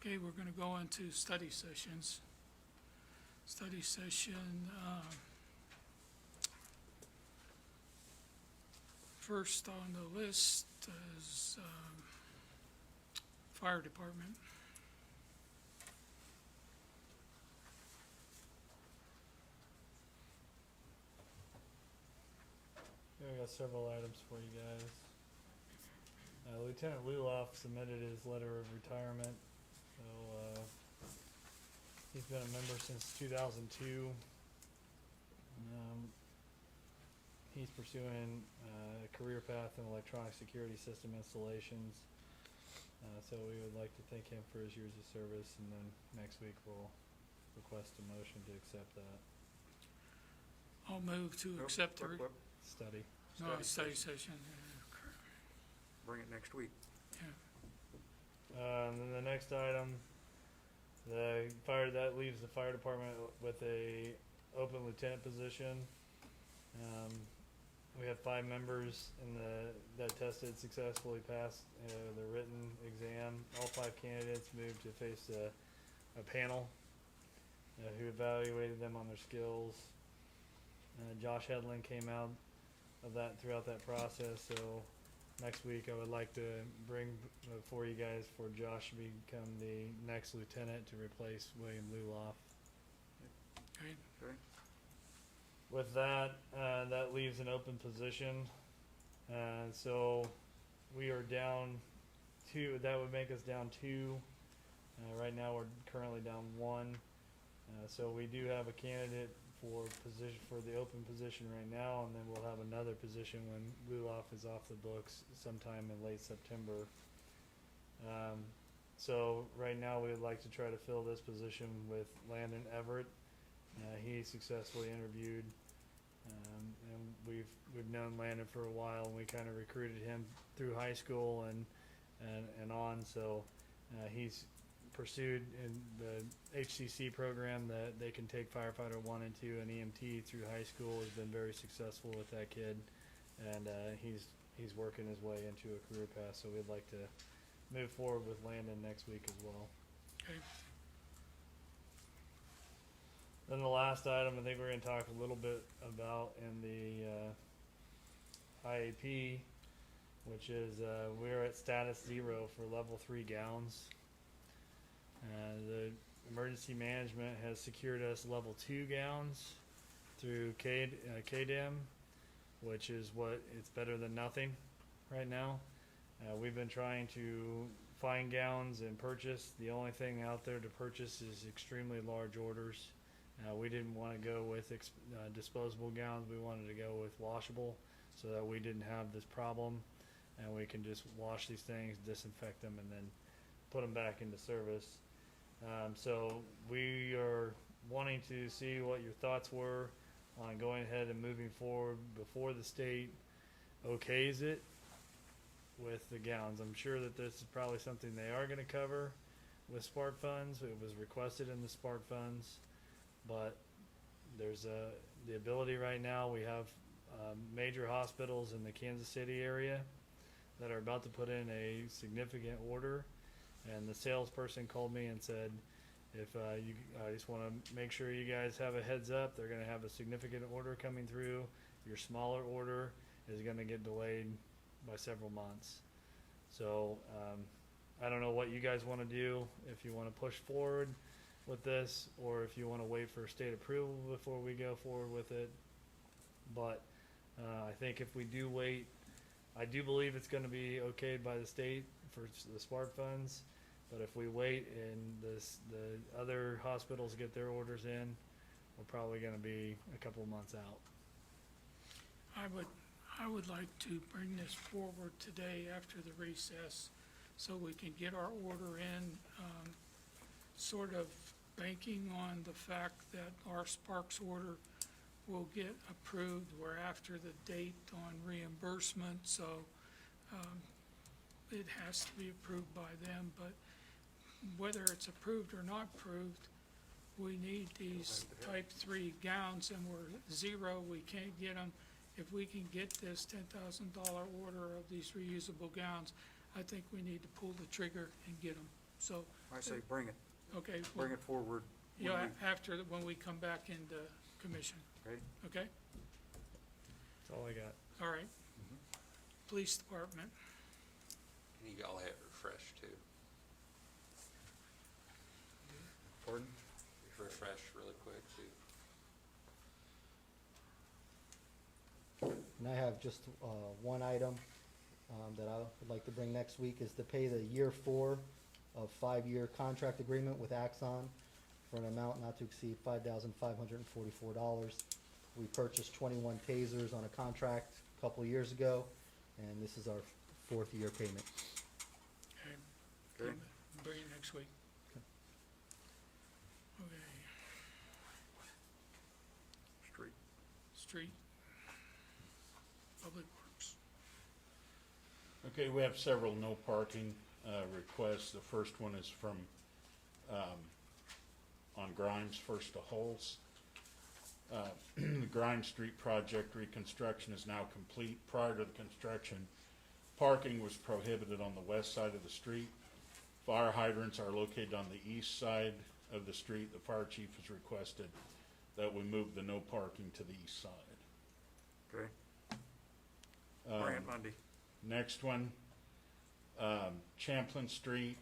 Okay, we're going to go into study sessions. Study session, first on the list is fire department. Yeah, we got several items for you guys. Lieutenant Luloff submitted his letter of retirement. So, he's been a member since 2002. He's pursuing a career path in electronic security system installations. So we would like to thank him for his years of service, and then next week we'll request a motion to accept that I'll move to Nope, accept the, whoop, whoop. study. study session. Bring it next week. Yeah. And then the next item, that leaves the fire department with a open lieutenant position. We have 5 members that tested successfully, passed the written exam. All 5 candidates moved to face a panel who evaluated them on their skills. Josh Hedlund came out of that throughout that process. So next week I would like to bring before you guys for Josh to become the next lieutenant to replace William Luloff. Okay. Okay. With that, that leaves an open position. So we are down 2. That would make us down 2. Right now we're currently down 1. So we do have a candidate for the open position right now, and then we'll have another position when Luloff is off the books sometime in late September. So right now we would like to try to fill this position with Landon Everett. He successfully interviewed, and we've known Landon for a while, and we kind of recruited him through high school and on. So he's pursued in the HCC program that they can take firefighter 1 and 2 and EMT through high school. Has been very successful with that kid, and he's working his way into a career path. So we'd like to move forward with Landon next week as well. Okay. Then the last item I think we're going to talk a little bit about in the IAP, which is we're at status 0 for level 3 gowns. The emergency management has secured us level 2 gowns through KDEM, which is it's better than nothing right now. We've been trying to find gowns and purchase. The only thing out there to purchase is extremely large orders. We didn't want to go with disposable gowns. We wanted to go with washable so that we didn't have this problem, and we can just wash these things, disinfect them, and then put them back into service. So we are wanting to see what your thoughts were on going ahead and moving forward before the state okays it with the gowns. I'm sure that this is probably something they are going to cover with SPART funds. It was requested in the SPART funds, but there's the ability right now. We have major hospitals in the Kansas City area that are about to put in a significant order, and the salesperson called me and said, I just want to make sure you guys have a heads up. They're going to have a significant order coming through. Your smaller order is going to get delayed by several months. So I don't know what you guys want to do, if you want to push forward with this or if you want to wait for state approval before we go forward with it. But I think if we do wait, I do believe it's going to be okayed by the state for the SPART funds. But if we wait and the other hospitals get their orders in, we're probably going to be a couple of months out. I would like to bring this forward today after the recess so we can get our order in, sort of banking on the fact that our Sparks order will get approved. We're after the date on reimbursement, so it has to be approved by them. But whether it's approved or not approved, we need these type 3 gowns, and we're 0. We can't get them. If we can get this $10,000 order of these reusable gowns, I think we need to pull the trigger and get them. So, I say bring it, okay, bring it forward. you know, when after, when we come back into commission, we- Okay, okay? That's all I got. All right. Police department, And you all have it refreshed too. pardon? Refresh really quick too. And I have just one item that I would like to bring next week is to pay the year 4 of 5-year contract agreement with Axon for an amount not to exceed $5,544. We purchased 21 tasers on a contract a couple of years ago, and this is our 4th year payment. okay? Okay. Bring it next week. Okay, Street. street, public works, Okay, we have several no parking requests. The first one is from, on Grimes, first to Hulse. The Grimes Street project reconstruction is now complete. Prior to the construction, parking was prohibited on the west side of the street. Fire hydrants are located on the east side of the street. The fire chief has requested that we move the no parking to the east side. Okay, Um, bring it Monday. Next one, Champlin Street,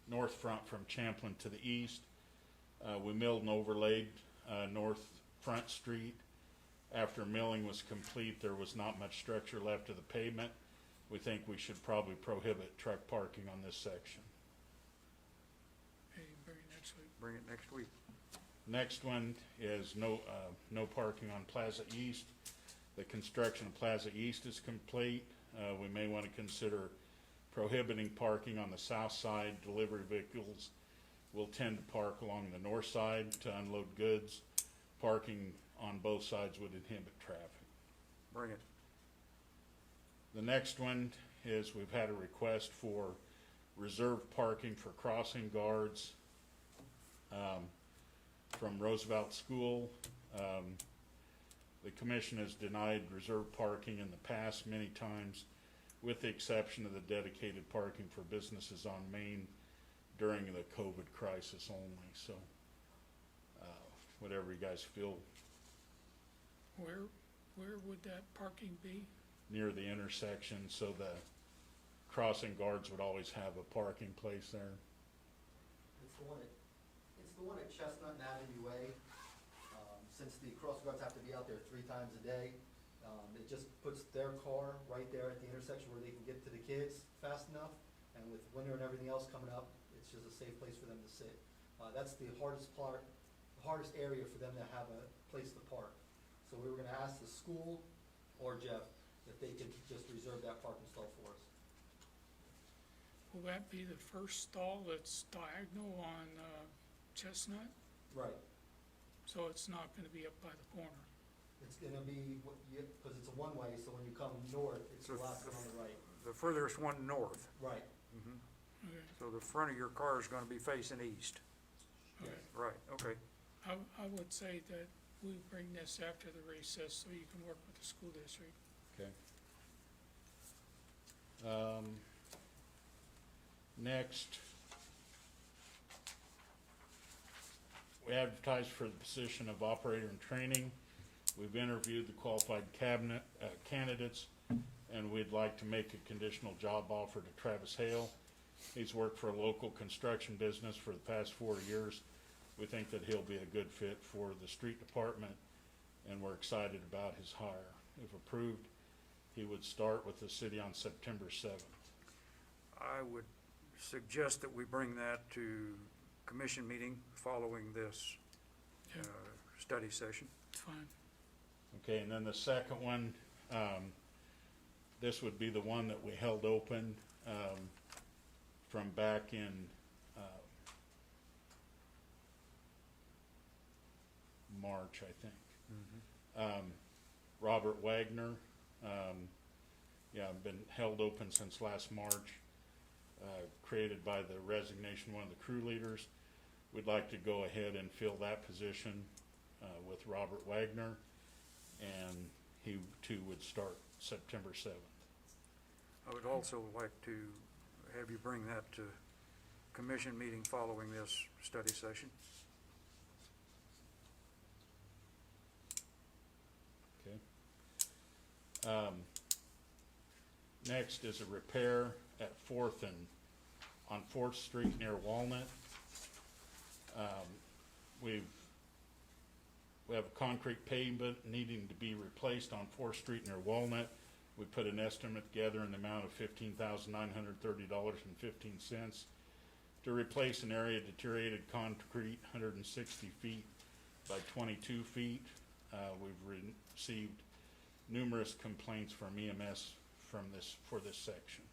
north front from Champlin to the east. We milled and overlaid, north front street. After milling was complete, there was not much structure left of the pavement. We think we should probably prohibit truck parking on this section. okay, bring it next week. Bring it next week. Next one is no parking on Plaza East. The construction of Plaza East is complete. We may want to consider prohibiting parking on the south side. Delivery vehicles will tend to park along the north side to unload goods. Parking on both sides would inhibit traffic. Bring it. The next one is we've had a request for reserved parking for crossing guards from Roosevelt School. The commission has denied reserved parking in the past many times, with the exception of the dedicated parking for businesses on Main during the COVID crisis only. So, whatever you guys feel, Where would that parking be? near the intersection, so the crossing guards would always have a parking place there. It's the one at Chestnut and Avenue Way. Since the cross guards have to be out there 3 times a day, it just puts their car right there at the intersection where they can get to the kids fast enough. And with winter and everything else coming up, it's just a safe place for them to sit. That's the hardest part, the hardest area for them to have a place to park. So we were gonna ask the school or Jeff if they could just reserve that parking stall for us. Will that be the first stall that's diagonal on Chestnut? Right. So it's not gonna be up by the corner? It's gonna be, because it's a one-way, so when you come north, it's the So last one on the right. The furthest one north. Right. Okay, So the front of your car is gonna be facing east. okay. Right, okay. I would say that we bring this after the recess so you can work with the school district. Okay. Next, we advertised for the position of operator in training. We've interviewed the qualified candidates, and we'd like to make a conditional job offer to Travis Hale. He's worked for a local construction business for the past 4 years. We think that he'll be a good fit for the street department, and we're excited about his hire. If approved, he would start with the city on September 7th. I would suggest that we bring that to commission meeting following this Yeah, study session. it's fine. Okay, and then the second one, this would be the one that we held open from back in March, I think. Robert Wagner, been held open since last March, created by the resignation of one of the crew leaders. We'd like to go ahead and fill that position with Robert Wagner, and he too would start September 7th. I would also like to have you bring that to commission meeting following this study session. Okay. Next is a repair at on Fourth Street near Walnut. We have a concrete pavement needing to be replaced on Fourth Street near Walnut. We put an estimate together in the amount of $15,930.15 to replace an area of deteriorated concrete 160 feet by 22 feet. We've received numerous complaints from EMS for this section.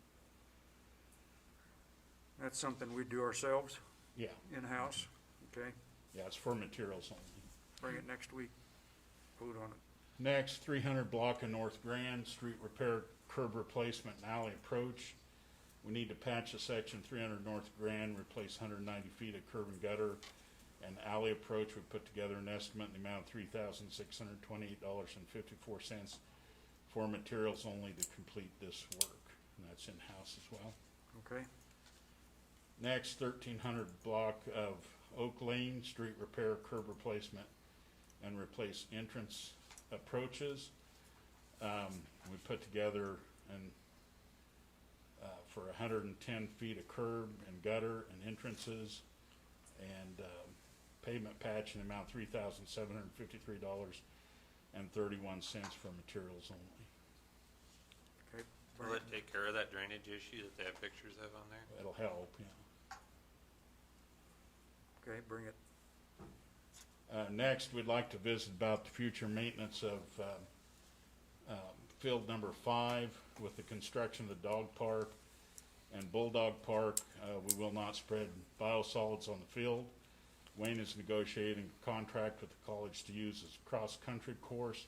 That's something we do ourselves, Yeah, in-house, okay? yeah, it's for materials only. Bring it next week, vote on it. Next, 300 block of North Grand, street repair, curb replacement, and alley approach. We need to patch a section 300 North Grand, replace 190 feet of curb and gutter and alley approach. We put together an estimate in the amount of $3,628.54 for materials only to complete this work, and that's in-house as well. Okay, Next, 1300 block of Oak Lane, street repair, curb replacement, and replace entrance approaches. We put together for 110 feet of curb and gutter and entrances, and pavement patch in the amount of $3,753.31 for materials only. okay. Will Bring it take care of that drainage issue that they have pictures of on there? That'll help, yeah. Okay, bring it. Next, we'd like to visit about the future maintenance of field number 5 with the construction of the dog park and bulldog park. We will not spread biosolids on the field. Wayne is negotiating a contract with the college to use as a cross-country course.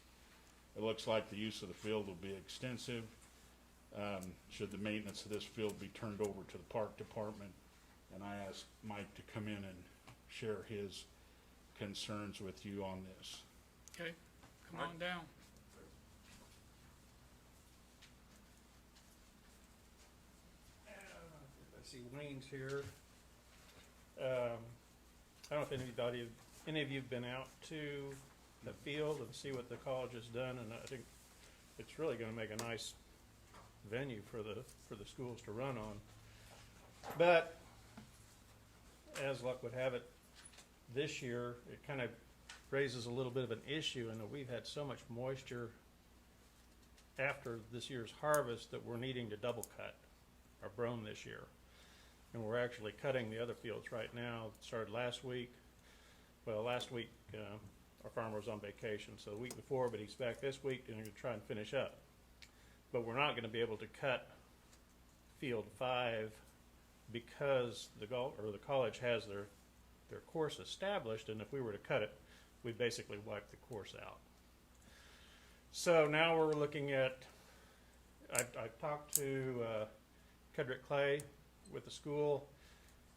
It looks like the use of the field will be extensive. Should the maintenance of this field be turned over to the park department, and I asked Mike to come in and share his concerns with you on this. Okay, come on down. I see Wayne's here. I don't know if any of you have been out to the field and see what the college has done, and I think it's really going to make a nice venue for the schools to run on. But as luck would have it, this year it kind of raises a little bit of an issue in that we've had so much moisture after this year's harvest that we're needing to double cut our brome this year. And we're actually cutting the other fields right now. It started last week. Well, last week our farmer was on vacation, so the week before, but he's back this week and we're going to try and finish up. But we're not going to be able to cut field 5 because the college has their course established, and if we were to cut it, we'd basically wipe the course out. So now we're looking at, I've talked to Kedrick Clay with the school,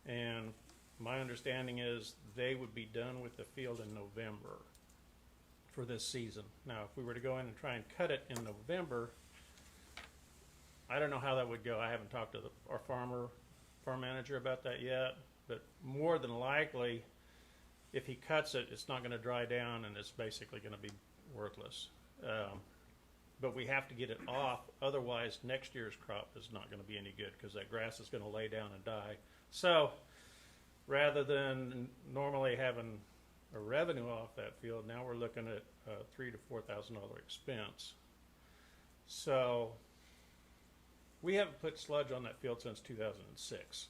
and my understanding is they would be done with the field in November for this season. Now, if we were to go in and try and cut it in November, I don't know how that would go. I haven't talked to our farm manager about that yet, but more than likely, if he cuts it, it's not going to dry down and it's basically going to be worthless. But we have to get it off, otherwise next year's crop is not going to be any good because that grass is going to lay down and die. So rather than normally having a revenue off that field, now we're looking at a $3,000 to $4,000 expense. So we haven't put sludge on that field since 2006.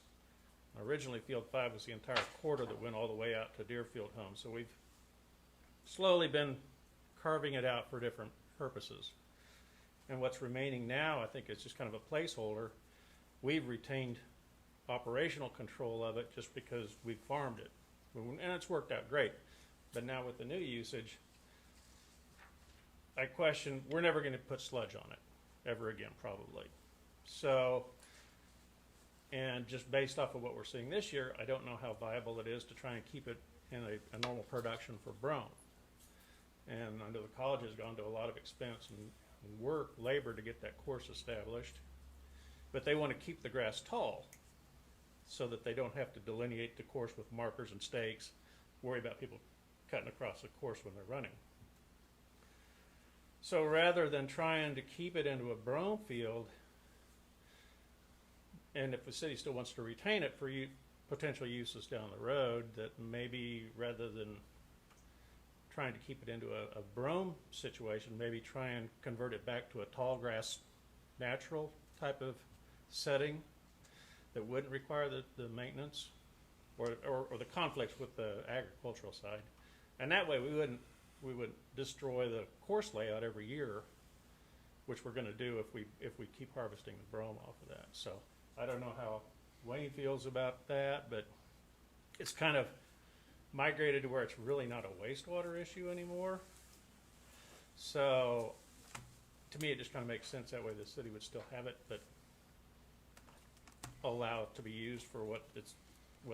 Originally, field 5 was the entire quarter that went all the way out to Deerfield Home. So we've slowly been carving it out for different purposes. And what's remaining now, I think, is just kind of a placeholder. We've retained operational control of it just because we've farmed it. And it's worked out great. But now with the new usage, I question, we're never going to put sludge on it ever again, probably. So, and just based off of what we're seeing this year, I don't know how viable it is to try and keep it in a normal production for brome. And I know the college has gone to a lot of expense and work, labor to get that course established. but they want to keep the grass tall so that they don't have to delineate the course with markers and stakes, worry about people cutting across the course when they're running. So rather than trying to keep it into a brome field, and if the city still wants to retain it for potential uses down the road, that maybe rather than trying to keep it into a brome situation, maybe try and convert it back to a tall grass natural type of setting that wouldn't require the maintenance or the conflicts with the agricultural side. And that way we wouldn't destroy the course layout every year, which we're going to do if we keep harvesting the brome off of that. So I don't know how Wayne feels about that, but it's kind of migrated to where it's really not a wastewater issue anymore. So to me, it just kind of makes sense that way the city would still have it, but allow it to be used for what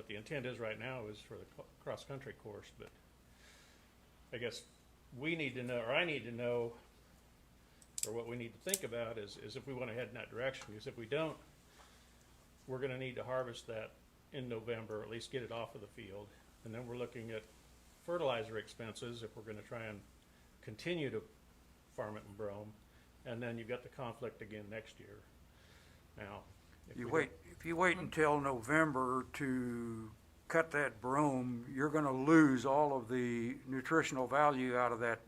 the intent is right now is for the cross-country course. But I guess we need to know, or I need to know, or what we need to think about is if we want to head in that direction. Because if we don't, we're going to need to harvest that in November, or at least get it off of the field. And then we're looking at fertilizer expenses if we're going to try and continue to farm it in brome. And then you've got the conflict again next year. Now, if you wait until November to cut that brome, you're gonna lose all of the nutritional value out of that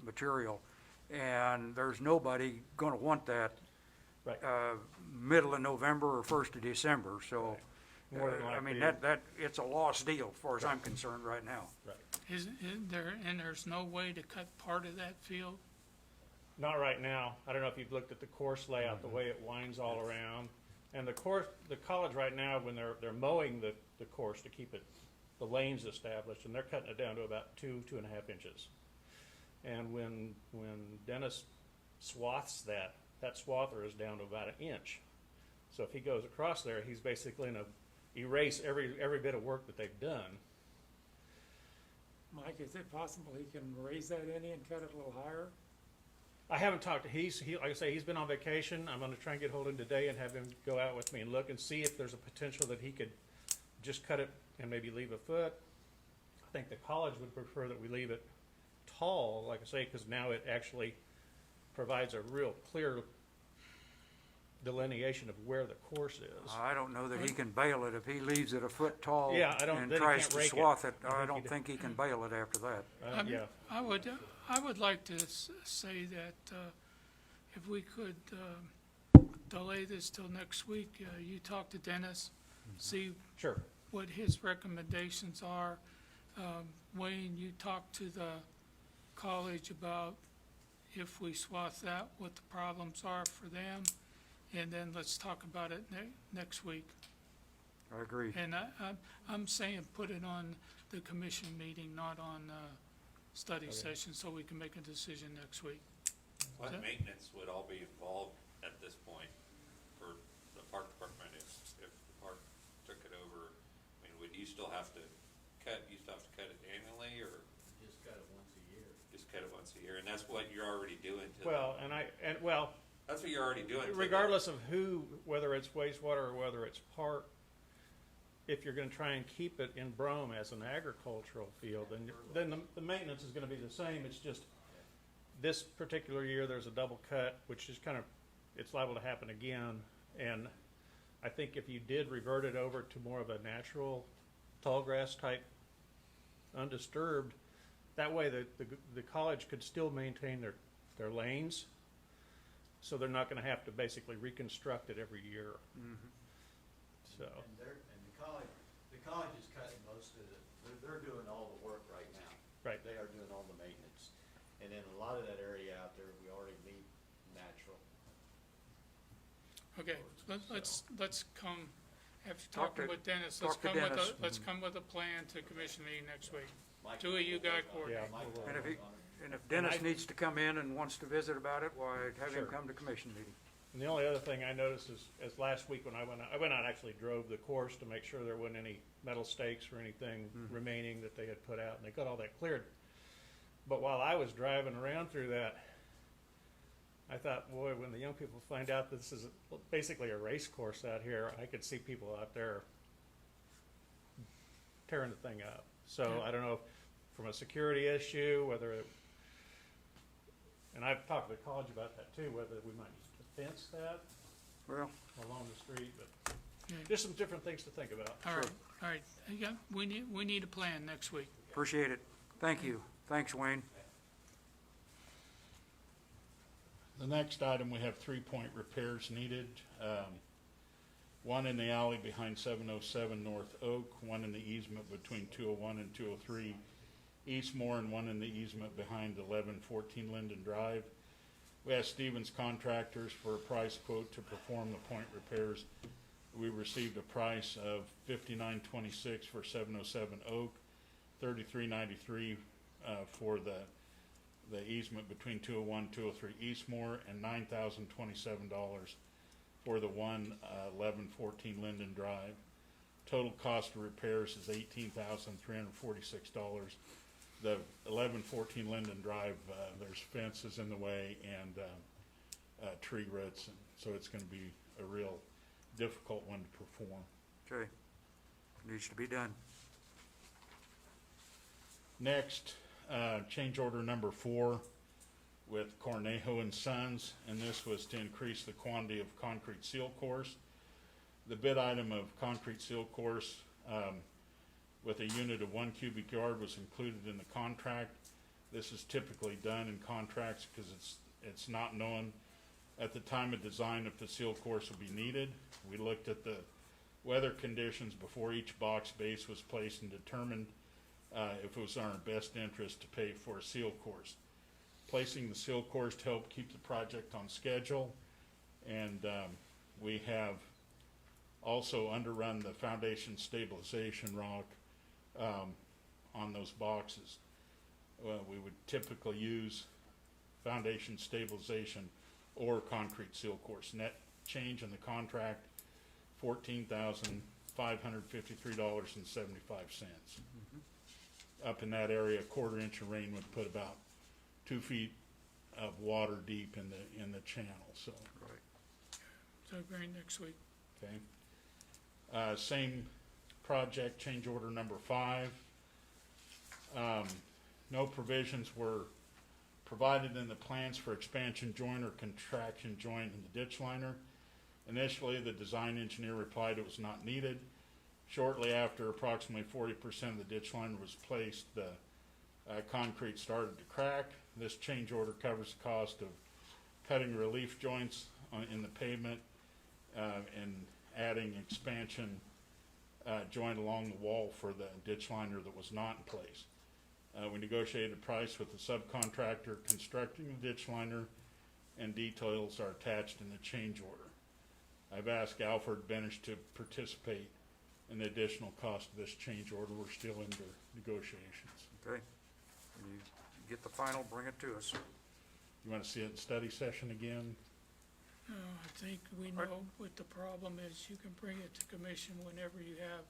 material. And there's nobody gonna want that, Right. Middle of November or 1st of December, so. Right. More than I mean, likely- that, it's a lost deal as far as I'm concerned right now. Right. There's no way to cut part of that field? Not right now. I don't know if you've looked at the course layout, the way it winds all around. And the college right now, when they're mowing the course to keep the lanes established, and they're cutting it down to about 2.5 inches. And when Dennis swaths that swather is down to about 1 inch. So if he goes across there, he's basically going to erase every bit of work that they've done. Mike, is it possible he can raise that any and cut it a little higher? I haven't talked to, like I say, he's been on vacation. I'm gonna try and get hold of him today and have him go out with me and look and see if there's a potential that he could just cut it and maybe leave a foot. I think the college would prefer that we leave it tall, like I say, because now it actually provides a real clear delineation of where the course is. I don't know that he can bale it if he leaves it a foot tall Yeah, and then he tries can't to rake it. swath it. I I think don't he'd- think he can bale it after that. Yeah, I would like to say that if we could delay this till next week, you talk to Dennis, see sure. what his recommendations are. Wayne, you talk to the college about if we swath that, what the problems are for them, and then let's talk about it next week. I agree. And I'm saying put it on the commission meeting, not on study session, so we can make a decision next week. What Okay. maintenance would all be involved at this point for the park department if the park took it over? I mean, would you still have to cut it annually, or Just cut it once a year. just cut it once a year? And that's what you're already doing to Well, that's what you're already doing to regardless of whether it's wastewater or whether it's park, if you're gonna try and keep it in brome as an agricultural field, then the maintenance is gonna be the same. It's just, this particular year, there's a double cut, which is it's liable to happen again. And I think if you did revert it over to more of a natural tall grass type, undisturbed, that way the college could still maintain their lanes. So they're not gonna have to basically reconstruct it every year. So, And the college is cutting most of they're doing all the work right now. right. They are doing all the maintenance. And then a lot of that area out there, we already leave natural. Okay, let's come, after Talk talking to- with Dennis, talk to Dennis. let's come with a plan to commission meeting next week. Mike Two of you will got work on it. coordinate. Mike will And if work he- on it. And if Dennis I- needs to come in and wants to visit about it, why, have him Sure. come to commission meeting. And the only other thing I noticed is last week when I went out, actually drove the course to make sure there wasn't any metal stakes or anything remaining that they had put out, and they got all that cleared. But while I was driving around through that, I thought thought, boy, when the young people find out this is basically a race course out here, I could see people out there tearing the thing up. So Yeah. I don't know if from a security issue, whether it, and I've talked to the college about that too, whether we might need to fence that Well, along the street, but Yeah. just some different things to think about. All right. Yeah, we need a plan next week. appreciate it. Thank you. Thanks, Wayne. The next item, we have 3-point repairs needed. One in the alley behind 707 North Oak, one in the easement between 201 and 203 Eastmore, and one in the easement behind 1114 Linden Drive. We asked Stevens Contractors for a price quote to perform the point repairs. We received a price of $59.26 for 707 Oak, $33.93 for the easement between 201 and 203 Eastmore, and $9,027 for the one 1114 Linden Drive. Total cost of repairs is $18,346. The 1114 Linden Drive, there's fences in the way and tree roots, and so it's going to be a real difficult one to perform. Okay. Needs to be done. Next, change order number 4 with Cornejo and Sons, and this was to increase the quantity of concrete seal course. The bid item of concrete seal course with a unit of 1 cubic yard was included in the contract. This is typically done in contracts because it's not known at the time of design if the seal course will be needed. We looked at the weather conditions before each box base was placed and determined if it was in our best interest to pay for a seal course. Placing the seal course to help keep the project on schedule, and we have also underrun the foundation stabilization rock on those boxes. We would typically use foundation stabilization or concrete seal course. Net change in the contract, $14,553.75. Up in that area, a 1/4 inch of rain would put about 2 feet of water deep in the channel. So, Right. So bring next week. okay. Same project, change order number 5. No provisions were provided in the plans for expansion joint or contraction joint in the ditch liner. Initially, the design engineer replied it was not needed. Shortly after approximately 40% of the ditch liner was placed, the concrete started to crack. This change order covers the cost of cutting relief joints in the pavement and adding expansion joint along the wall for the ditch liner that was not in place. We negotiated a price with the subcontractor constructing the ditch liner, and details are attached in the change order. I've asked Alfred Benish to participate in the additional cost of this change order. We're still under negotiations. Okay. When you get the final, bring it to us. You want to see it in study session again? I think we know what the problem is. You can bring it to commission whenever you have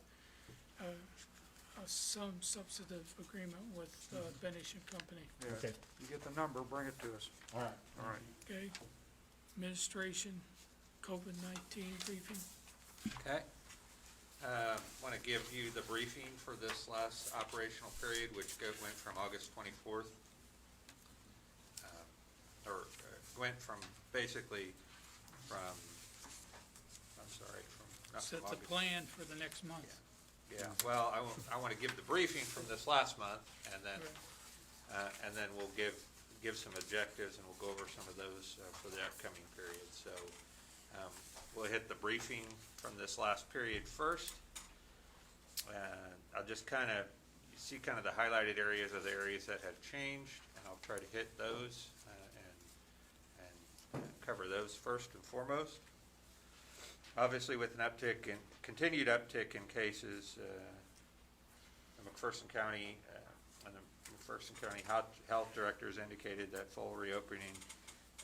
some substantive agreement with Benish and Company. Yeah. Okay. You get the number, bring it to us. All right. All right. Okay? Administration, COVID-19 briefing. Okay. Want to give you the briefing for this last operational period, which went from August 24th, went from basically from, I'm sorry, not from Set the August. plan for the next month. Yeah, well, I want to give the briefing from this last month, and then we'll give some objectives, and we'll go over some of those for the upcoming period. So we'll hit the briefing from this last period first. I'll just kind of, you see kind of the highlighted areas of the areas that have changed, and I'll try to hit those and cover those first and foremost. Obviously, with an continued uptick in cases, the McPherson County and the McPherson County Health Directors indicated that full reopening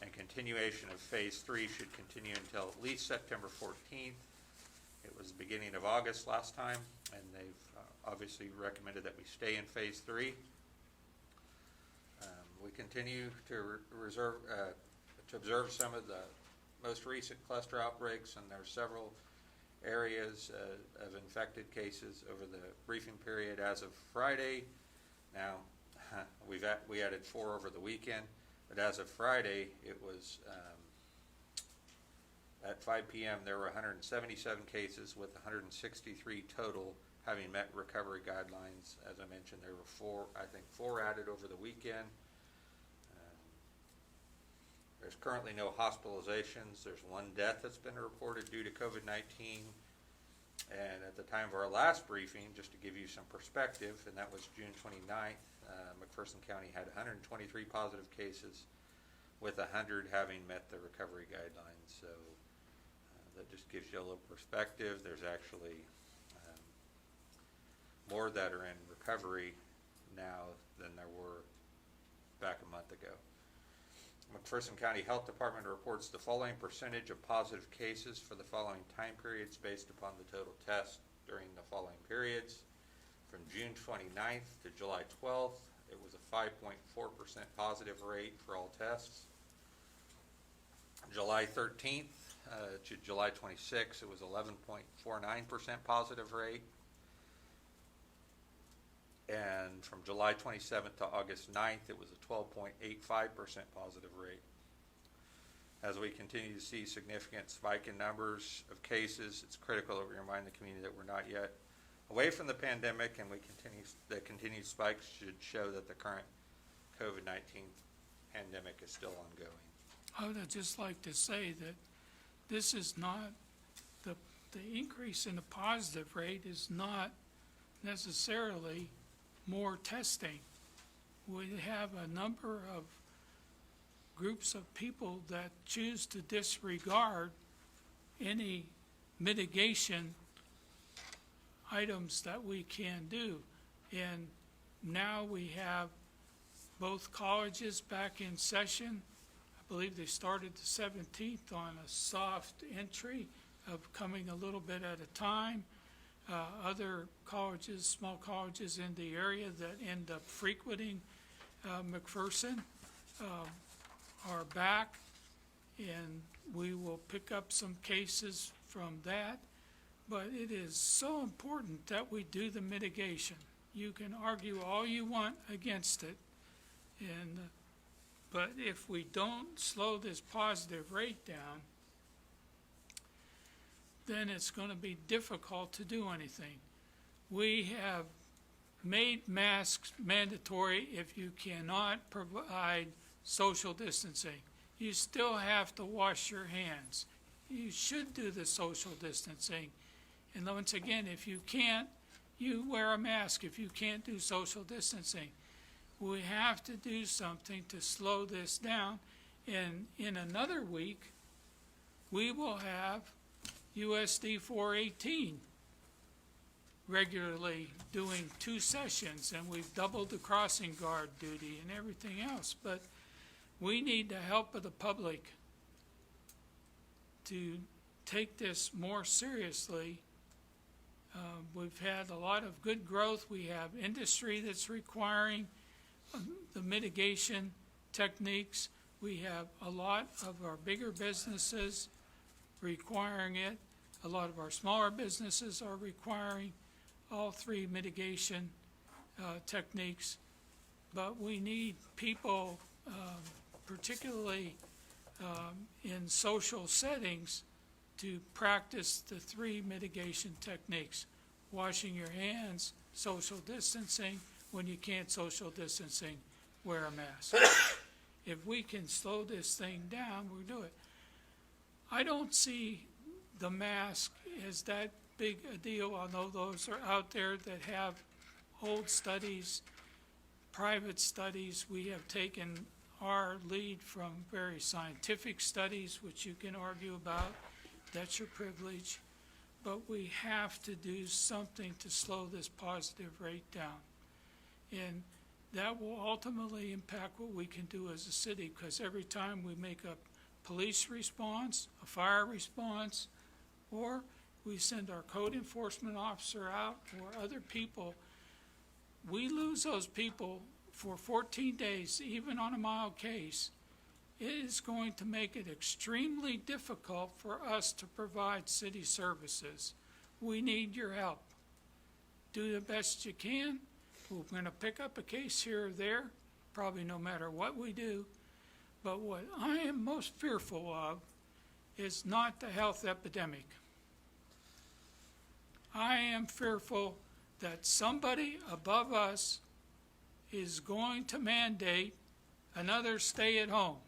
and continuation of Phase 3 should continue until at least September 14th. It was the beginning of August last time, and they've obviously recommended that we stay in Phase 3. We continue to to observe some of the most recent cluster outbreaks, and there are several areas of infected cases over the briefing period as of Friday. Now, we added 4 over the weekend, but as of Friday, it was at 5 p.m. there were 177 cases with 163 total having met recovery guidelines. As I mentioned, there were 4 added over the weekend. There's currently no hospitalizations. There's 1 death that's been reported due to COVID-19. And at the time of our last briefing, just to give you some perspective, and that was June 29th, McPherson County had 123 positive cases with 100 having met the recovery guidelines. So that just gives you a little perspective. There's actually more that are in recovery now than there were back a month ago. McPherson County Health Department reports the following percentage of positive cases for the following time periods based upon the total tests during the following periods. From June 29th to July 12th, it was a 5.4% positive rate for all tests. July 13th to July 26th, it was 11.49% positive rate. And from July 27th to August 9th, it was a 12.85% positive rate. As we continue to see significant spike in numbers of cases, it's critical that we remind the community that we're not yet away from the pandemic, and the continued spikes should show that the current COVID-19 pandemic is still ongoing. I would just like to say that this is not, the increase in the positive rate is not necessarily more testing. We have a number of groups of people that choose to disregard any mitigation items that we can do. And now we have both colleges back in session. I believe they started the 17th on a soft entry of coming a little bit at a time. Other colleges, small colleges in the area that end up frequenting McPherson are back, and we will pick up some cases from that. But it is so important that we do the mitigation. You can argue all you want against it, but if we don't slow this positive rate down, then it's going to be difficult to do anything. We have made masks mandatory if you cannot provide social distancing. You still have to wash your hands. You should do the social distancing. And once again, if you can't, you wear a mask if you can't do social distancing. We have to do something to slow this down. And in another week, we will have USD 418 regularly doing 2 sessions, and we've doubled the crossing guard duty and everything else. But we need the help of the public to take this more seriously. We've had a lot of good growth. We have industry that's requiring the mitigation techniques. We have a lot of our bigger businesses requiring it. A lot of our smaller businesses are requiring all 3 mitigation techniques. But we need people, particularly in social settings, to practice the 3 mitigation techniques: washing your hands, social distancing. When you can't social distancing, wear a mask. If we can slow this thing down, we'll do it. I don't see the mask as that big a deal. I know those are out there that have old studies, private studies. We have taken our lead from very scientific studies, which you can argue about. That's your privilege. But we have to do something to slow this positive rate down. And that will ultimately impact what we can do as a city, because every time we make a police response, a fire response, or we send our code enforcement officer out or other people, we lose those people for 14 days, even on a mild case. it is going to make it extremely difficult for us to provide city services. We need your help. Do the best you can. We're going to pick up a case here or there, probably no matter what we do. But what I am most fearful of is not the health epidemic. I am fearful that somebody above us is going to mandate another stay at home.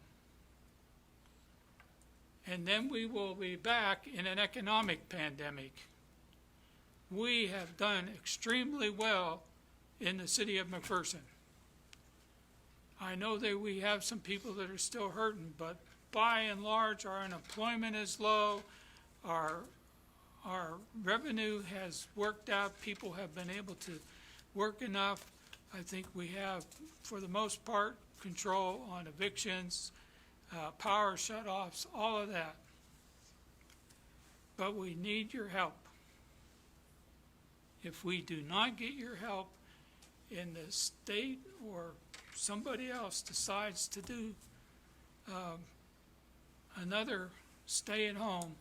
And then we will be back in an economic pandemic. We have done extremely well in the city of McPherson. I know that we have some people that are still hurting, but by and large, our unemployment is low. Our revenue has worked out. People have been able to work enough. I think we have, for the most part, control on evictions, power shutoffs, all of that. But we need your help. If we do not get your help, and the state or somebody else decides to do another stay at home,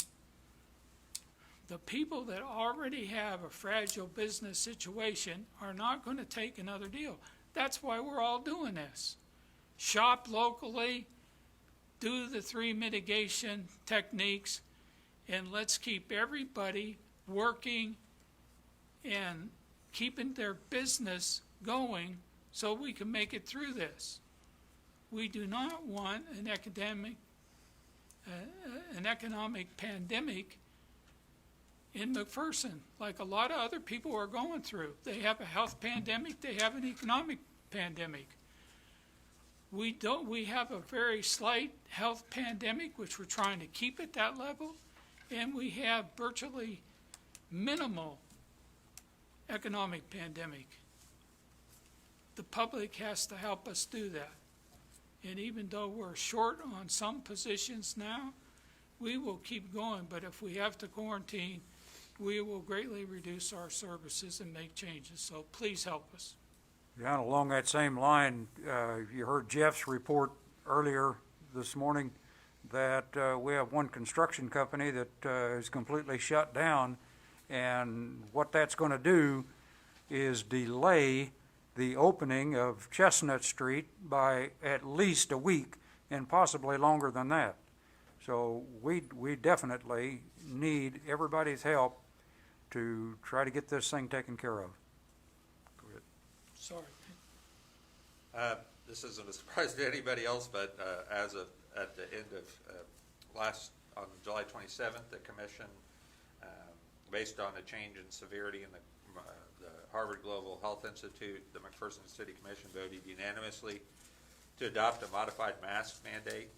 the people that already have a fragile business situation are not going to take another deal. That's why we're all doing this. Shop locally, do the 3 mitigation techniques, and let's keep everybody working and keeping their business going so we can make it through this. We do not want an economic pandemic in McPherson, like a lot of other people are going through. They have a health pandemic, they have an economic pandemic. We have a very slight health pandemic, which we're trying to keep at that level, and we have virtually minimal economic pandemic. The public has to help us do that. And even though we're short on some positions now, we will keep going. But if we have to quarantine, we will greatly reduce our services and make changes. So please help us. John, along that same line, you heard Jeff's report earlier this morning that we have one construction company that is completely shut down, and what that's going to do is delay the opening of Chestnut Street by at least a week and possibly longer than that. So we definitely need everybody's help to try to get this thing taken care of. Go ahead. Sorry. This isn't a surprise to anybody else, but as of at the end of on July 27th, the commission, based on a change in severity in the Harvard Global Health Institute, the McPherson City Commission voted unanimously to adopt a modified mask mandate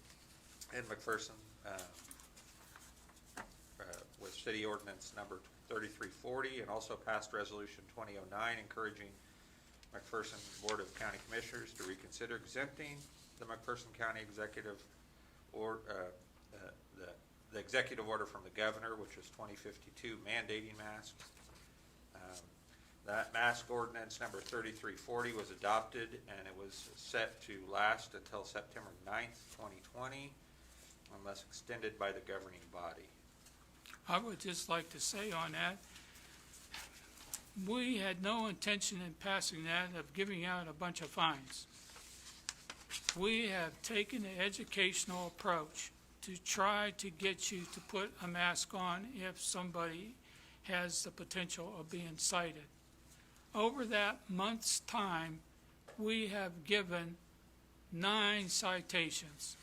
in McPherson with City Ordinance number 3340, and also passed Resolution 2009 encouraging McPherson Board of County Commissioners to reconsider exempting the McPherson County Executive or the executive order from the governor, which is 2052, mandating masks. That mask ordinance number 3340 was adopted, and it was set to last until September 9th, 2020, unless extended by the governing body. I would just like to say on that, we had no intention in passing that of giving out a bunch of fines. We have taken an educational approach to try to get you to put a mask on if somebody has the potential of being cited. Over that month's time, we have given 9 citations.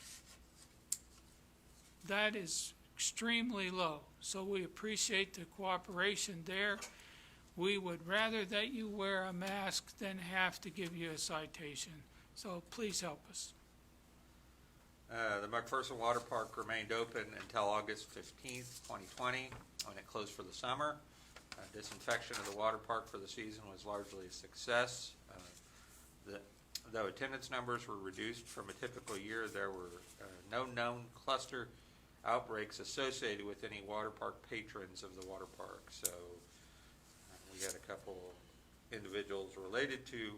That is extremely low, so we appreciate the cooperation there. We would rather that you wear a mask than have to give you a citation, so please help us. The McPherson Water Park remained open until August 15th, 2020, when it closed for the summer. Disinfection of the water park for the season was largely a success. Though attendance numbers were reduced from a typical year, there were no known cluster outbreaks associated with any water park patrons of the water park. So we had a couple individuals related to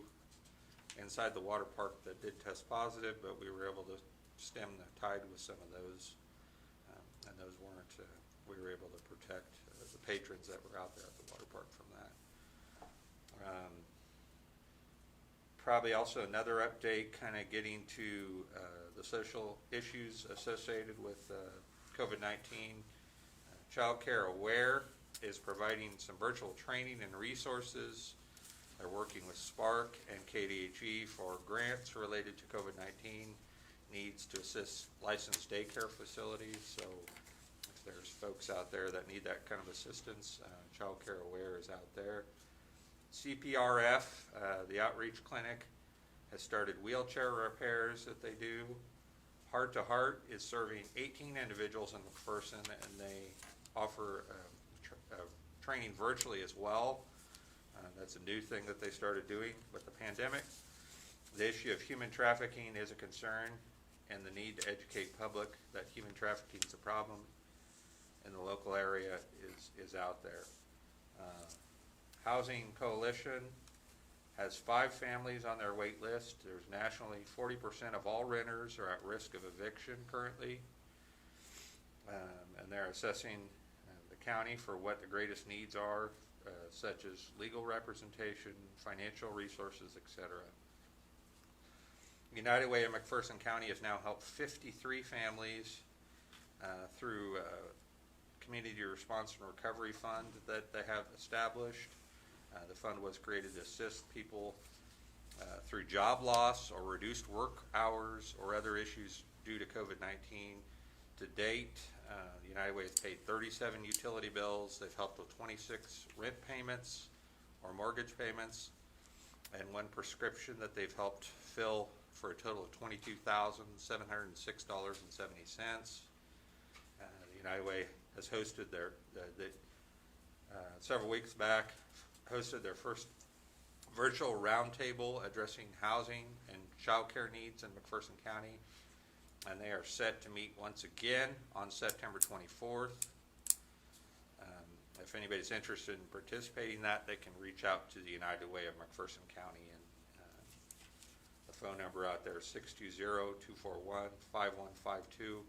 inside the water park that did test positive, but we were able to stem the tide with some of those. And those weren't, we were able to protect the patrons that were out there at the water park from that. Probably also another update, kind of getting to the social issues associated with COVID-19. Child Care Aware is providing some virtual training and resources. They're working with Spark and KDHE for grants related to COVID-19 needs to assist licensed daycare facilities. So if there's folks out there that need that kind of assistance, Child Care Aware is out there. CPRF, the outreach clinic, has started wheelchair repairs that they do. Heart to Heart is serving 18 individuals in McPherson, and they offer training virtually as well. That's a new thing that they started doing with the pandemic. The issue of human trafficking is a concern, and the need to educate public that human trafficking is a problem in the local area is out there. Housing Coalition has 5 families on their wait list. There's nationally 40% of all renters are at risk of eviction currently, and they're assessing the county for what the greatest needs are, such as legal representation, financial resources, etc. United Way of McPherson County has now helped 53 families through Community Response and Recovery Fund that they have established. The fund was created to assist people through job loss or reduced work hours or other issues due to COVID-19. To date, United Way has paid 37 utility bills. They've helped with 26 rent payments or mortgage payments, and 1 prescription that they've helped fill for a total of $22,706.70. United Way has hosted several weeks back, hosted their first virtual roundtable addressing housing and child care needs in McPherson County, and they are set to meet once again on September 24th. If anybody's interested in participating in that, they can reach out to the United Way of McPherson County, and the phone number out there is 620-241-5152.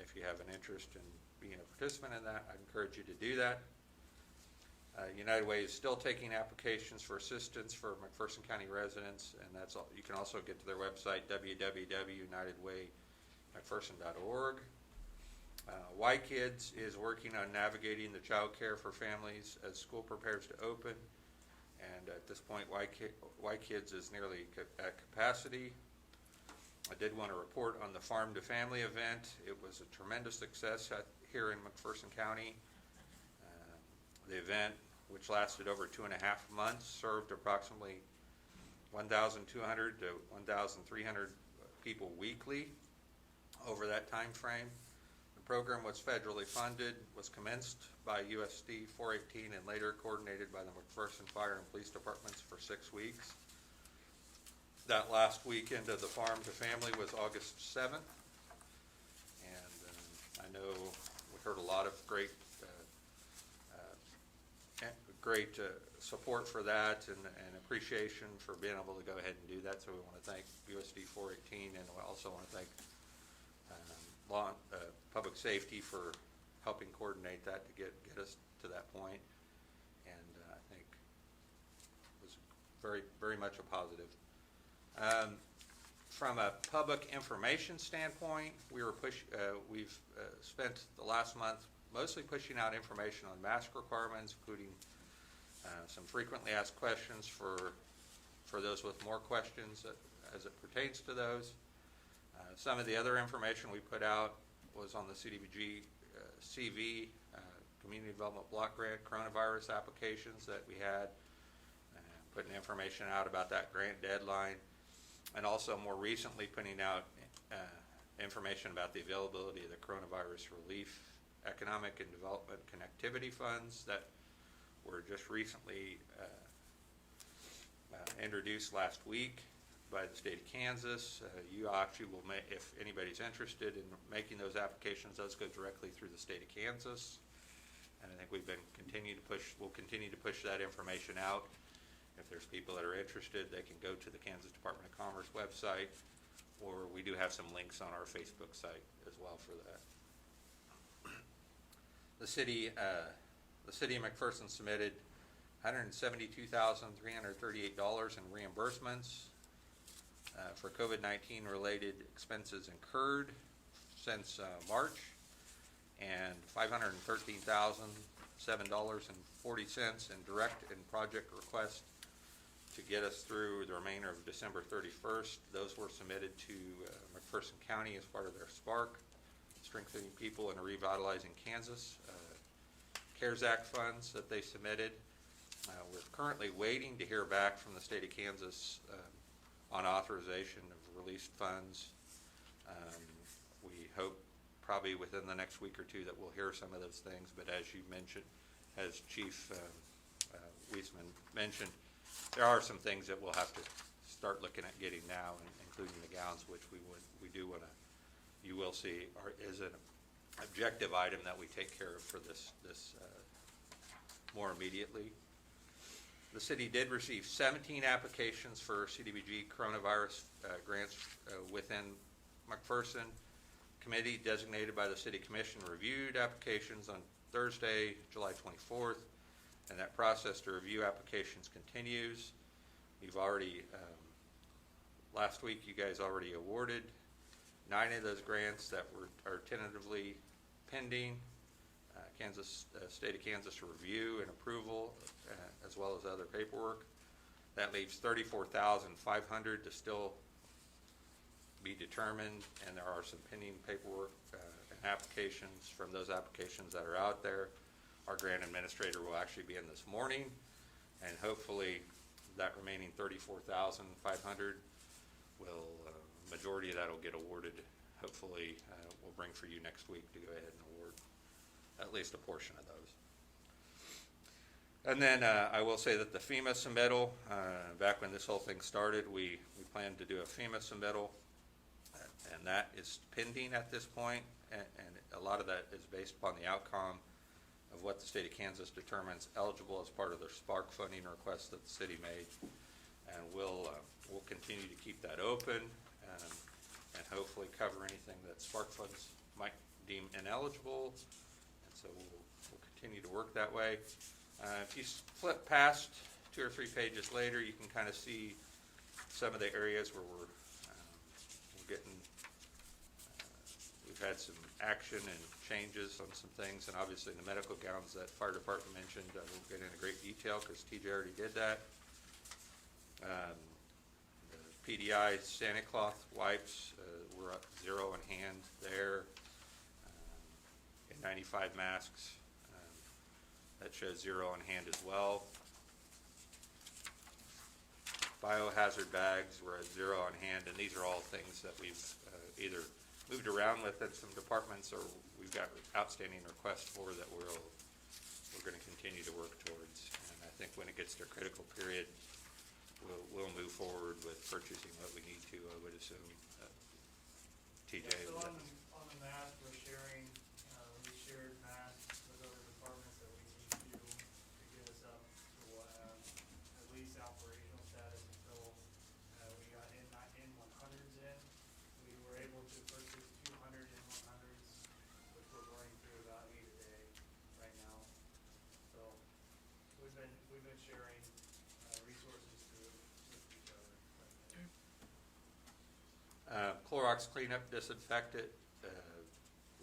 If you have an interest in being a participant in that, I encourage you to do that. United Way is still taking applications for assistance for McPherson County residents, and that's all. You can also get to their website, www.unitedwaymcpherson.org. Y-Kids is working on navigating the child care for families as school prepares to open, and at this point, Y-Kids is nearly at capacity. I did want to report on the Farm to Family event. It was a tremendous success here in McPherson County. The event, which lasted over 2.5 months, served approximately 1,200 to 1,300 people weekly over that time frame. The program was federally funded, was commenced by USD 418, and later coordinated by the McPherson Fire and Police Departments for 6 weeks. That last weekend of the Farm to Family was August 7th, and I know we heard a lot of great support for that and appreciation for being able to go ahead and do that. So we want to thank USD 418, and we also want to thank Public Safety for helping coordinate that to get us to that point. And I think it was very, very much a positive. From a public information standpoint, we've spent the last month mostly pushing out information on mask requirements, including some frequently asked questions for those with more questions as it pertains to those. Some of the other information we put out was on the CDBG CV, Community Development Block Grant coronavirus applications that we had, putting information out about that grant deadline, and also more recently putting out information about the availability of the coronavirus relief economic and development connectivity funds that were just recently introduced last week by the state of Kansas. You actually will make, if anybody's interested in making those applications, those go directly through the state of Kansas. And I think we'll continue to push that information out. If there's people that are interested, they can go to the Kansas Department of Commerce website or we do have some links on our Facebook site as well for that. The city of McPherson submitted $172,338 in reimbursements for COVID-19 related expenses incurred since March, and $513,007.40 in direct and project requests to get us through the remainder of December 31st. Those were submitted to McPherson County as part of their SPARK, Strengthening People and Revitalizing Kansas CARES Act funds that they submitted. We're currently waiting to hear back from the state of Kansas on authorization of released funds. We hope probably within the next week or two that we'll hear some of those things, but as you mentioned, as Chief Weisman mentioned, there are some things that we'll have to start looking at getting now, including the gowns, which we do want to, you will see, is an objective item that we take care of for this more immediately. The city did receive 17 applications for CDBG coronavirus grants within McPherson. Committee designated by the City Commission reviewed applications on Thursday, July 24th, and that process to review applications continues. We've already, last week you guys already awarded 9 of those grants that are tentatively pending. State of Kansas review and approval, as well as other paperwork. That leaves 34,500 to still be determined, and there are some pending paperwork and applications from those applications that are out there. Our grant administrator will actually be in this morning, and hopefully that remaining 34,500 will, majority of that will get awarded. Hopefully we'll bring for you next week to go ahead and award at least a portion of those. And then I will say that the FEMA submittal, back when this whole thing started, we planned to do a FEMA submittal, and that is pending at this point, and a lot of that is based upon the outcome of what the state of Kansas determines eligible as part of their SPARK funding request that the city made. And we'll continue to keep that open and hopefully cover anything that SPARK funds might deem ineligible. And so we'll continue to work that way. If you flip past 2 or 3 pages later, you can kind of see some of the areas where we're getting, we've had some action and changes on some things, and obviously the medical gowns that fire department mentioned, we'll get into great detail because TJ already did that. The PDI Santa Cloth wipes, we're up 0 in hand there. And 95 masks, that shows 0 in hand as well. Biohazard bags, we're at 0 on hand, and these are all things that we've either moved around with at some departments, or we've got outstanding requests for that we're going to continue to work towards. And I think when it gets to a critical period, we'll move forward with purchasing what we need to. I would assume, TJ. Yeah, so on the mask, we're sharing, we shared masks with other departments that we need to get us up to at least operational status until we got N100s in. We were able to purchase 200 N100s, which we're burning through about 8 a day right now. So we've been sharing resources with each other. Clorox cleanup, disinfectant,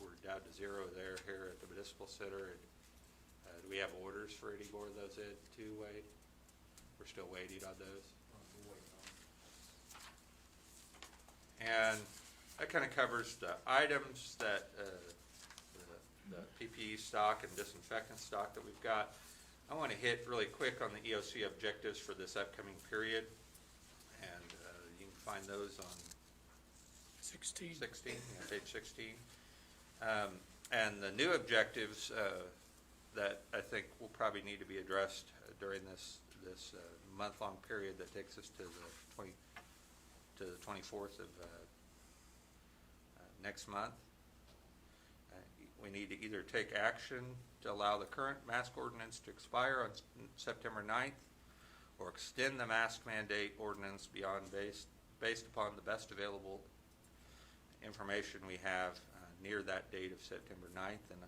we're down to 0 there here at the Municipal Center. Do we have orders for any more of those in too, Wade? We're still waiting on those. And that kind of covers the items that the PPE stock and disinfectant stock that we've got. I want to hit really quick on the EOC objectives for this upcoming period, and you can find those on 16. Page 16. And the new objectives that I think will probably need to be addressed during this month-long period that takes us to the 24th of next month. We need to either take action to allow the current mask ordinance to expire on September 9th, or extend the mask mandate ordinance beyond based upon the best available information we have near that date of September 9th. And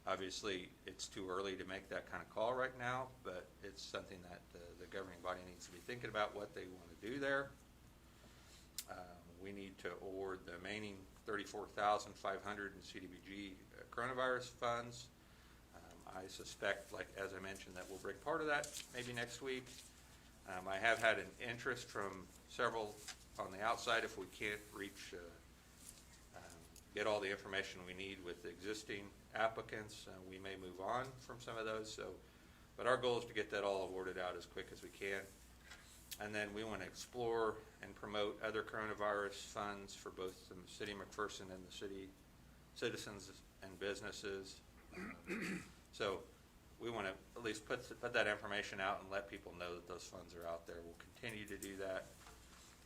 obviously, it's too early to make that kind of call right now, but it's something that the governing body needs to be thinking about what they want to do there. We need to award the remaining $34,500 in CDBG coronavirus funds. I suspect, like as I mentioned, that we'll bring part of that maybe next week. I have had an interest from several on the outside. If we can't reach, get all the information we need with the existing applicants, we may move on from some of those. So, but our goal is to get that all awarded out as quick as we can. And then we want to explore and promote other coronavirus funds for both the city of McPherson and the city citizens and businesses. So we want to at least put that information out and let people know that those funds are out there. We'll continue to do that.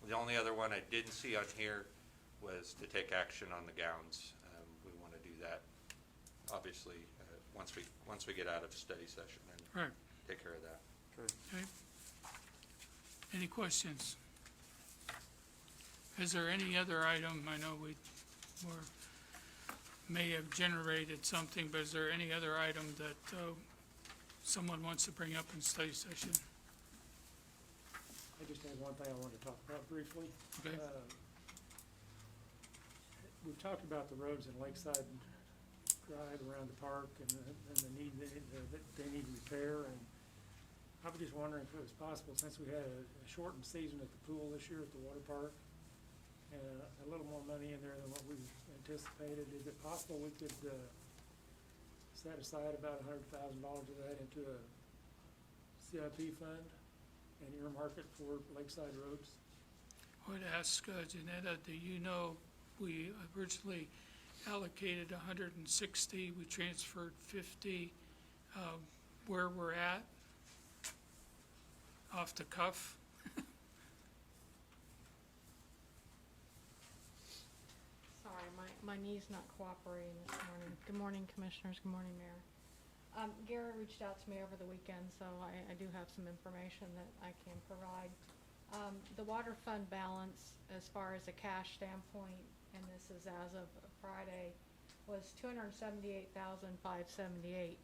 The only other one I didn't see on here was to take action on the gowns. We want to do that, obviously, once we get out of study session and Right. take care of that. Okay. Any questions? Is there any other item? I know may have generated something, but is there any other item that someone wants to bring up in study session? I just had one thing I wanted to talk about briefly. Okay. We've talked about the roads in Lakeside Drive around the park and the need that they need repair. And I was just wondering if it was possible, since we had a shortened season at the pool this year at the water park, and a little more money in there than what we anticipated, is it possible we could set aside about $100,000 of that into a CIP fund and earmark it for Lakeside roads? I would ask Janetta, do you know, we originally allocated 160, we transferred 50, where we're at? Off the cuff? Sorry, my knee's not cooperating this morning. Good morning, Commissioners. Good morning, Mayor. Gary reached out to me over the weekend, so I do have some information that I can provide. The water fund balance, as far as a cash standpoint, and this is as of Friday, was $278,578.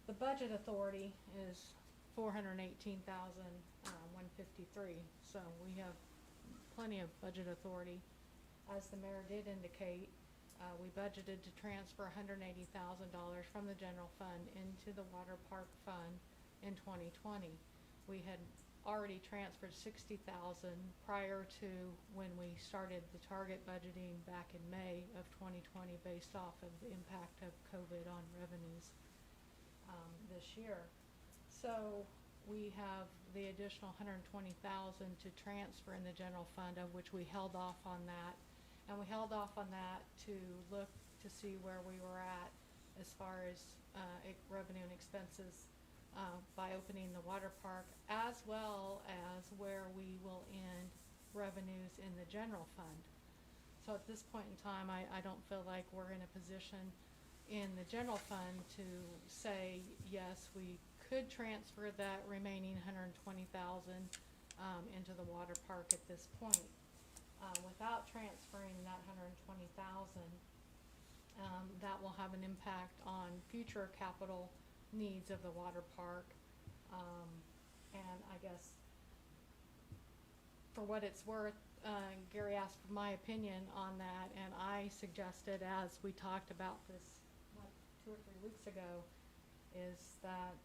The budget authority is $418,153. So we have plenty of budget authority. As the mayor did indicate, we budgeted to transfer $180,000 from the general fund into the water park fund in 2020. We had already transferred $60,000 prior to when we started the target budgeting back in May of 2020 based off of the impact of COVID on revenues this year. So we have the additional $120,000 to transfer in the general fund, of which we held off on that. And we held off on that to look to see where we were at as far as revenue and expenses by opening the water park, as well as where we will end revenues in the general fund. So at this point in time, I don't feel like we're in a position in the general fund to say, yes, we could transfer that remaining $120,000 into the water park at this point. Without transferring that $120,000, that will have an impact on future capital needs of the water park. And I guess for what it's worth, Gary asked for my opinion on that, and I suggested, as we talked about this 2 or 3 weeks ago, is that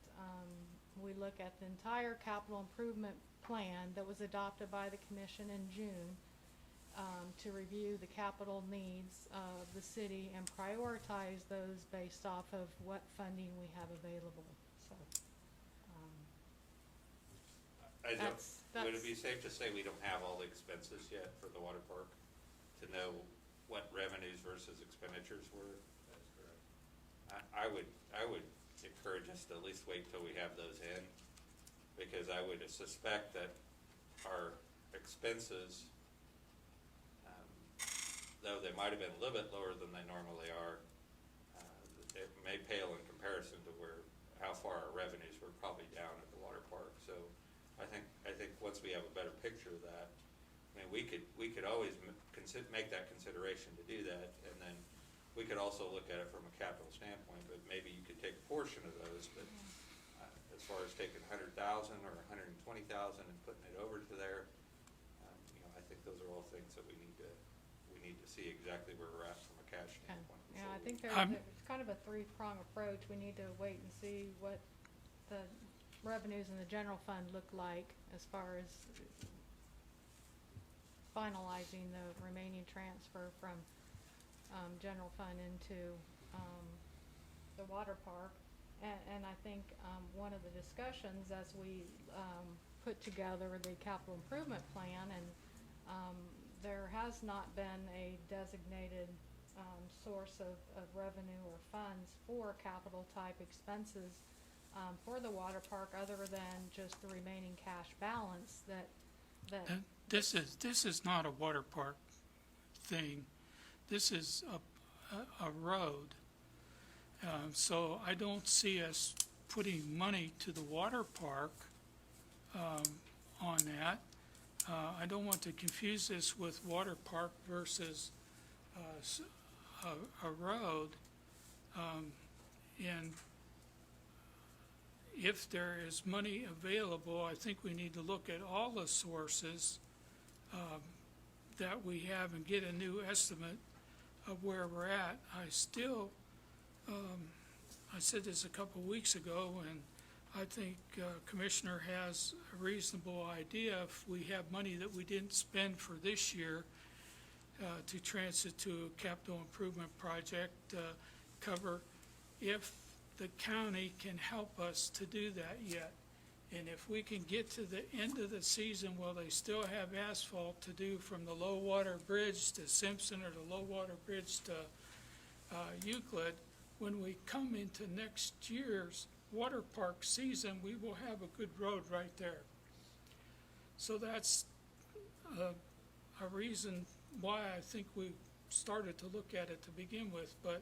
we look at the entire capital improvement plan that was adopted by the commission in June to review the capital needs of the city and prioritize those based off of what funding we have available. So Would it be safe to say we don't have all the expenses yet for the water park to know what revenues versus expenditures were? That's correct. I would encourage us to at least wait till we have those in, because I would suspect that our expenses, though they might have been a little bit lower than they normally are, it may pale in comparison to how far our revenues were probably down at the water park. So I think once we have a better picture of that, I mean, we could always make that consideration to do that, and then we could also look at it from a capital standpoint, but maybe you could take a portion of those, but as far as taking 100,000 or 120,000 and putting it over to there, I think those are all things that we need to see exactly where we're at from a cash Okay. standpoint. Yeah, before I we- think it's kind of a three-prong approach. We need to wait and see what the revenues in the general fund look like as far as finalizing the remaining transfer from, general fund into, the water park. And I think, one of the discussions as we, put together the capital improvement plan, and, there has not been a designated, source of revenue or funds for capital type expenses, for the water park, other than just the remaining cash balance that And this is not a water park thing. This is a road. So I don't see us putting money to the water park on that. I don't want to confuse this with water park versus a road. And if there is money available, I think we need to look at all the sources that we have and get a new estimate of where we're at. I still, I said this a couple of weeks ago, and I think Commissioner has a reasonable idea. If we have money that we didn't spend for this year to transit to a capital improvement project cover, if the county can help us to do that yet. And if we can get to the end of the season while they still have asphalt to do from the low water bridge to Simpson or the low water bridge to Euclid, when we come into next year's water park season, we will have a good road right there. So that's a reason why I think we started to look at it to begin with. But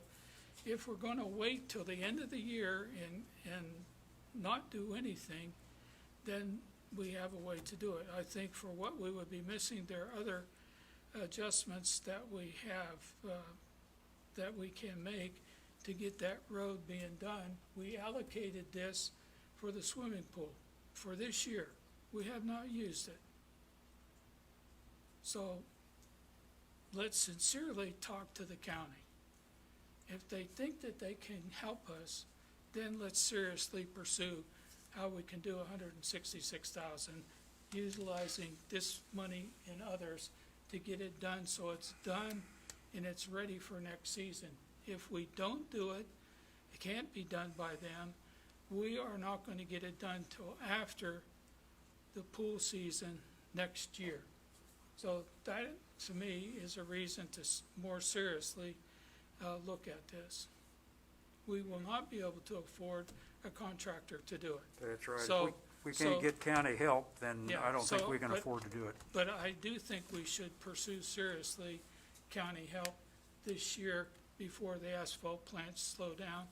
if we're gonna wait till the end of the year and not do anything, then we have a way to do it. I think for what we would be missing, there are other adjustments that we have, that we can make to get that road being done. We allocated this for the swimming pool for this year. We have not used it. So let's sincerely talk to the county. If they think that they can help us, then let's seriously pursue how we can do 166,000, utilizing this money and others to get it done so it's done and it's ready for next season. If we don't do it, it can't be done by then, we are not going to get it done till after the pool season next year. So that, to me, is a reason to more seriously look at this. We will not be able to afford a contractor to do it. That's right. So- If we can't get county help, then Yeah, I don't think so- we can but- afford to do it. But I do think we should pursue seriously county help this year before the asphalt plants slow down.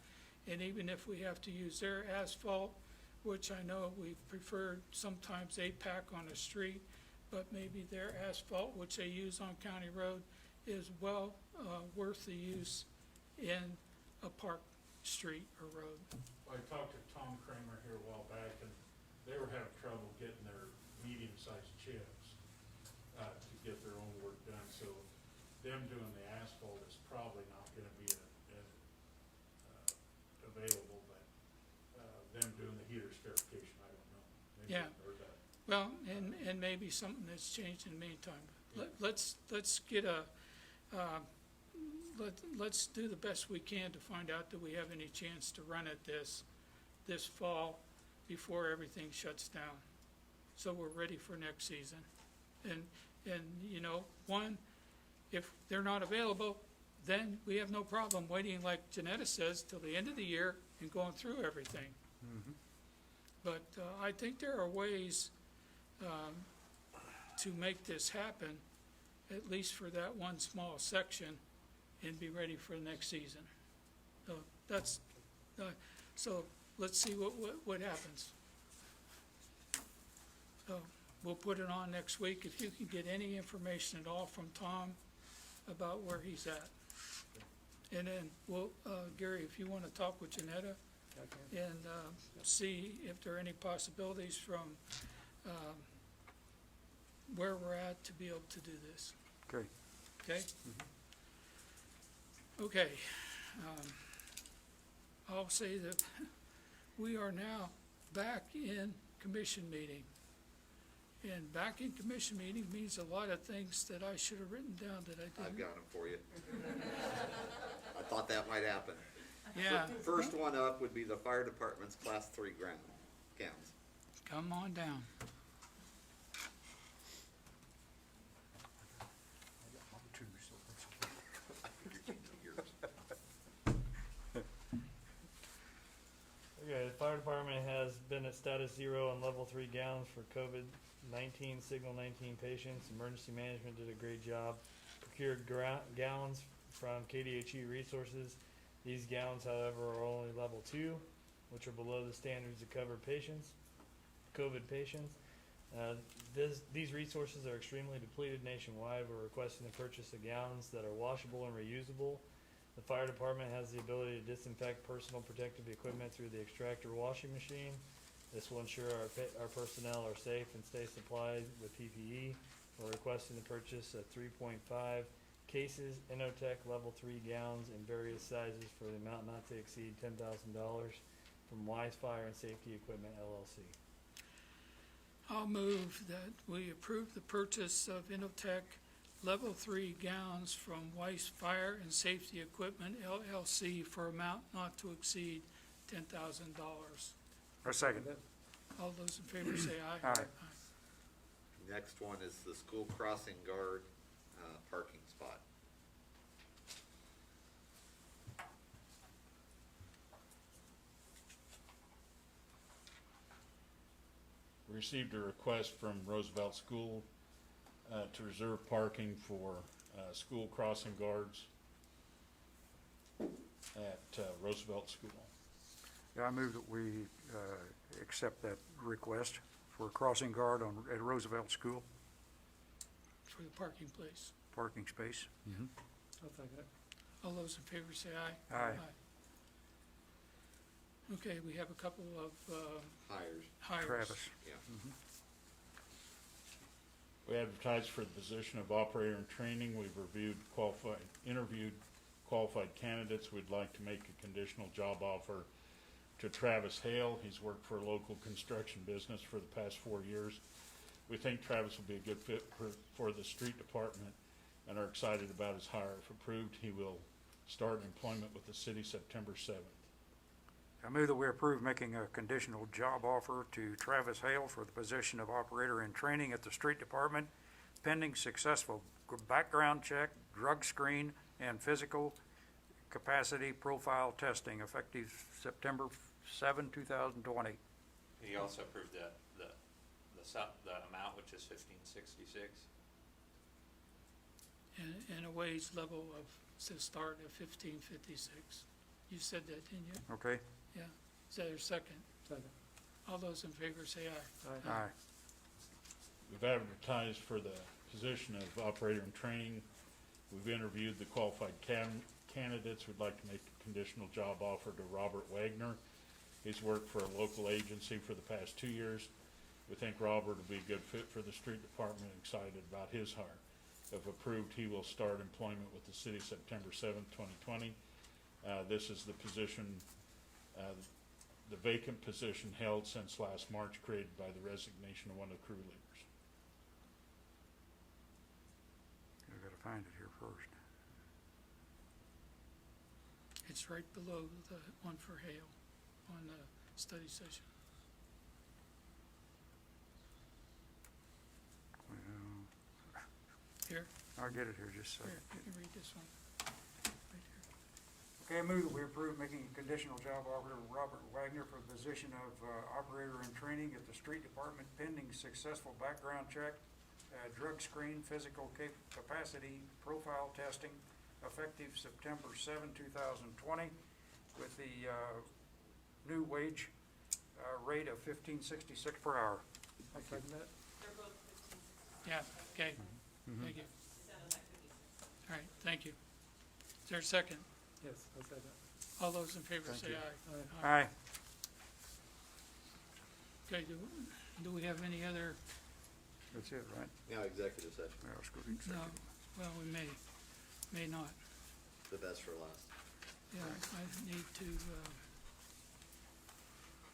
And even if we have to use their asphalt, which I know we prefer sometimes APAC on the street, but maybe their asphalt, which they use on County Road, is well worth the use in a park street or road. I talked to Tom Kramer here a while back, and they were having trouble getting their medium-sized chips to get their own work done, so them doing the asphalt is probably not gonna be available, but them doing the heater verification, I don't know. Maybe Yeah. I've heard that. Well, and maybe something that's changed in the meantime. Let's get a, let's do the best we can to find out that we have any chance to run it this fall before everything shuts down. So we're ready for next season. And, one, if they're not available, then we have no problem waiting, like Janetta says, till the end of the year and going through everything. But I think there are ways to make this happen, at least for that one small section, and be ready for the next season. So that's, so let's see what happens. So we'll put it on next week. If you can get any information at all from Tom about where he's at. And then, well, Gary, if you want to talk with Janetta and see if there are any possibilities from where we're at to be able to do this. Okay. Okay? Okay. I'll say that we are now back in commission meeting. And back in commission meeting means a lot of things that I should have written down that I I've didn't. got them for you. I thought that might happen. Yeah, First one up would be the fire department's class 3 gowns. come on down. Okay, the fire department has been at status 0 on level 3 gowns for COVID-19, signal 19 patients. Emergency management did a great job. Procured gowns from KDHE Resources. These gowns, however, are only level 2, which are below the standards to cover patients, COVID patients. These resources are extremely depleted nationwide. We're requesting the purchase of gowns that are washable and reusable. The fire department has the ability to disinfect personal protective equipment through the extractor washing machine. This will ensure our personnel are safe and stay supplied with PPE. We're requesting the purchase of 3.5 cases, Inotech level 3 gowns in various sizes for the amount not to exceed $10,000 from Wise Fire and Safety Equipment LLC. I'll move that we approve the purchase of Inotech Level 3 gowns from Weiss Fire and Safety Equipment LLC for amount not to exceed $10,000. A second. All those in favor say aye. Aye. Next one is the school crossing guard parking spot. We received a request from Roosevelt School to reserve parking for school crossing guards at Roosevelt School. Yeah, I move that we accept that request for a crossing guard at Roosevelt School, For the parking place. parking space. I'll take that. All those in favor say aye. Aye. Okay, we have a couple of Hires. hires. Travis. Yeah. We advertised for the position of operator in training. We've interviewed qualified candidates. We'd like to make a conditional job offer to Travis Hale. He's worked for a local construction business for the past 4 years. We think Travis will be a good fit for the street department and are excited about his hire. If approved, he will start employment with the city September 7th. I move that we approve making a conditional job offer to Travis Hale for the position of operator in training at the street department, pending successful background check, drug screen, and physical capacity profile testing effective September 7, 2020. He also approved the amount, which is $15.66. And a wage level of, to start at $15.56. You said that, didn't you? Okay? Yeah. Is that your second? Second. All those in favor say aye. Aye. Aye. We've advertised for the position of operator in training. We've interviewed the qualified candidates. We'd like to make a conditional job offer to Robert Wagner. He's worked for a local agency for the past 2 years. We think Robert will be a good fit for the street department, excited about his hire. If approved, he will start employment with the city September 7th, 2020. This is the position, the vacant position held since last March, created by the resignation of one of the crew leaders. I've got to find it here first. It's right below the one for Hale on the study session. Well, Here, I'll get it here just a here, second. you can read this one. Right here. Okay, I move that we approve making a conditional job offer to Robert Wagner for the position of operator in training at the street department, pending successful background check, drug screen, physical capacity profile testing, effective September 7, 2020, with the new wage rate of $15.66 per hour. I'll second that. Yeah, okay, thank you. All right, thank you. Is there a second? Yes, I'll say that. All those in favor Thank say you. aye. Aye. Okay, do we have any other, That's it, right? Now executive session, Yeah, let's go to no, executive. well, we may not. the best for last. Yeah, I need to,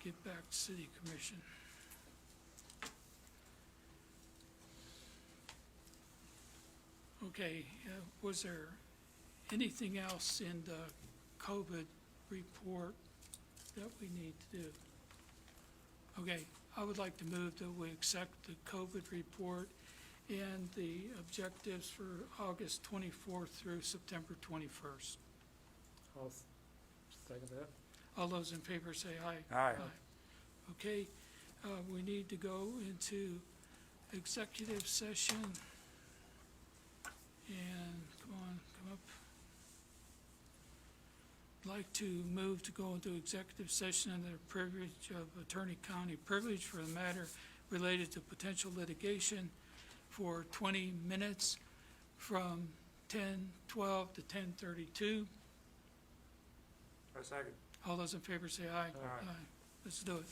get back to city commission. Okay, was there anything else in the COVID report that we need to do? Okay, I would like to move that we accept the COVID report and the objectives for August 24th through September 21st. I'll second that. All those in favor say aye. Aye. Okay, we need to go into executive session. And, come up. I'd like to move to go into executive session under the privilege of attorney-county privilege for the matter related to potential litigation for 20 minutes from 10:12 to 10:32. A second. All those in favor say aye. Aye. Let's do it.